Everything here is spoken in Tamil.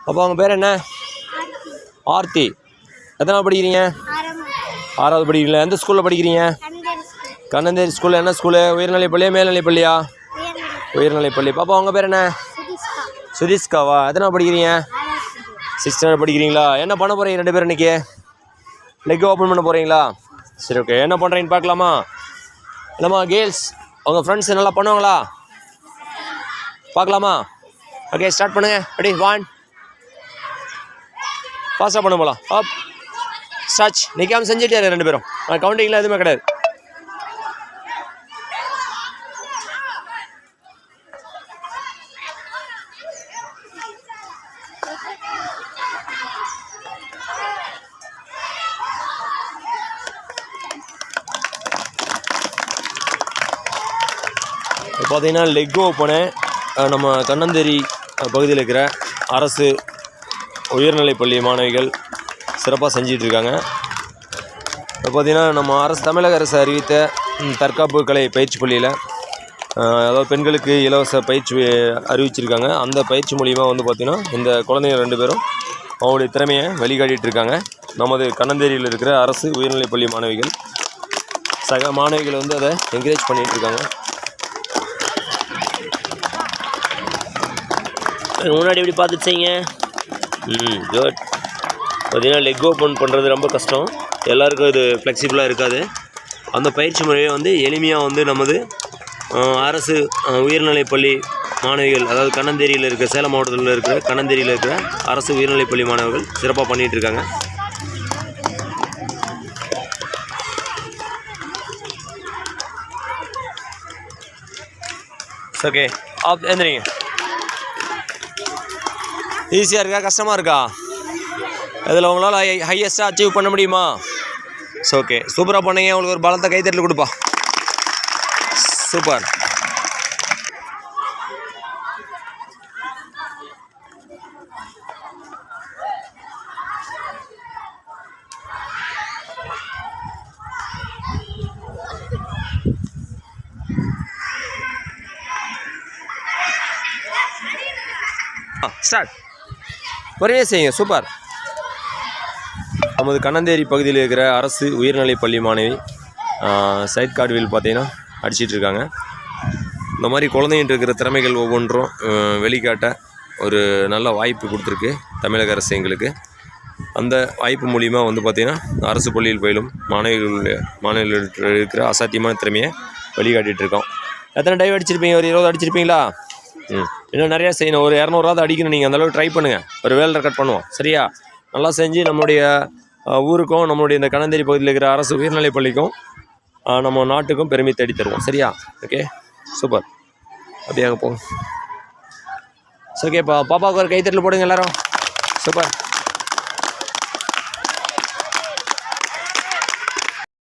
அப்போ உங்கள் பேர் என்ன? ஆர்த்தி. எத்தனாவது படிக்கிறீங்க? 6வது படிக்கிறீங்களா? எந்த ஸ்கூலில் படிக்கிறீங்க? கண்ணந்தேரி ஸ்கூலில். என்ன ஸ்கூலு? உயர்நிலைப்பள்ளியா மேல்நிலைப்பள்ளியா? உயர்நிலைப்பள்ளி. பாப்பா உங்கள் பேர் என்ன? சுதீஷ்காவா? எத்தனாவது படிக்கிறீங்க? 6th படிக்கிறீங்களா? என்ன பண்ண போகிறீங்க 2 பேரும் இன்றைக்கி? லெக் ஓப்பன் பண்ண போகிறீங்களா? சரி, ஓகே. என்ன பண்ணுறீங்கன்னு பார்க்கலாமா? இல்லைம்மா கேர்ள்ஸ், உங்கள் ஃப்ரெண்ட்ஸ் நல்லா பண்ணுவாங்களா? பார்க்கலாமா? ஓகே, ஸ்டார்ட் பண்ணுங்கள். ரெடி? 1 ஃபாஸ்ட்டாக பண்ண போகலாம். அப் ஸ்டார்ச். நிற்காமல் செஞ்சுட்டே 2 பேரும். கவுண்டிங்கில் எதுவுமே கிடையாது. பார்த்தீங்கன்னா லெக் ஓப்பனு நம்ம கண்ணந்தேரி பகுதியில் இருக்கிற அரசு உயர்நிலைப்பள்ளி மாணவிகள் சிறப்பாக செஞ்சிட்ருக்காங்க. இப்போ பார்த்திங்கன்னா நம்ம தமிழக அரசு அறிவித்த தற்காப்பு கலை பயிற்சி பள்ளியில் அதாவது பெண்களுக்கு இலவச பயிற்சி அறிவிச்சிருக்காங்க. அந்த பயிற்சி மூலிமா வந்து பார்த்திங்கன்னா இந்த குழந்தைங்க 2 பேரும் அவங்களுடைய திறமையை வெளிக்காட்டிகிட்ருக்காங்க. நமது கண்ணந்தேரியில் இருக்கிற அரசு உயர்நிலைப்பள்ளி மாணவிகள் சக மாணவிகள் வந்து அதை என்கரேஜ் பண்ணிகிட்ருக்காங்க. முன்னாடி எப்படி பார்த்துட்டு செய்யுங்க. குட். பார்த்தீங்கன்னா லெக் ஓப்பன் பண்ணுறது ரொம்ப கஷ்டம். எல்லாருக்கும் இது ஃப்ளெக்சிபிளாக இருக்காது. அந்த பயிற்சி முறையை வந்து எளிமையாக வந்து நமது அரசு உயர்நிலைப்பள்ளி மாணவிகள், அதாவது கண்ணந்தேரியில் இருக்கிற, சேலம் மாவட்டத்தில் இருக்கிற கண்ணந்தேரியில் இருக்கிற அரசு உயர்நிலைப்பள்ளி மாணவர்கள் சிறப்பாக பண்ணிகிட்ருக்காங்க. ஓகே, ஆப் எழுந்திரிங்க. ஈஸியாக இருக்கா கஷ்டமாக இருக்கா? இதில் உங்களால் ஹையஸ்ட்டாக அச்சீவ் பண்ண முடியுமா? ஸோ ஓகே, சூப்பராக பண்ணீங்க. உங்களுக்கு ஒரு பலத்தை கைத்தட்டல் கொடுப்பா. சூப்பர். ஸ்டார்ட். ஒரே செய்யுங்க. சூப்பர். நமது கண்ணந்தேரி பகுதியில் இருக்கிற அரசு உயர்நிலைப்பள்ளி மாணவி சைட் கார்டுவில் பார்த்தீங்கன்னா அடிச்சிட்ருக்காங்க. இந்த மாதிரி குழந்தைகிட்ட இருக்கிற திறமைகள் ஒவ்வொன்றும் வெளிக்காட்ட ஒரு நல்ல வாய்ப்பு கொடுத்துருக்கு தமிழக அரசு எங்களுக்கு. அந்த வாய்ப்பு மூலிமா வந்து பார்த்திங்கன்னா அரசு பள்ளியில் பயிலும் மாணவிகள் இருக்கிற அசாத்தியமான திறமையை வெளிக்காட்டிகிட்ருக்கோம். எத்தனை டைவ் அடிச்சிருப்பீங்க? ஒரு 20 அடிச்சிருப்பீங்களா? இன்னும் நிறையா செய்யணும். ஒரு 200 அடிக்கணும். நீங்கள் அந்தளவுக்கு ட்ரை பண்ணுங்கள். ஒரு வேலை ரெக்கார்ட் பண்ணுவோம். சரியா? நல்லா செஞ்சு நம்மளுடைய ஊருக்கும் நம்மளுடைய இந்த கண்ணந்தேரி பகுதியில் இருக்கிற அரசு உயர்நிலைப் பள்ளிக்கும் நம்ம நாட்டுக்கும் பெருமை தேடி தருவோம். சரியா? Okay, super. அப்படியே அங்கே போங்க. ஓகே, பாப்பாவுக்கு ஒரு கைத்தட்டல் போடுங்க எல்லோரும். சூப்பர்.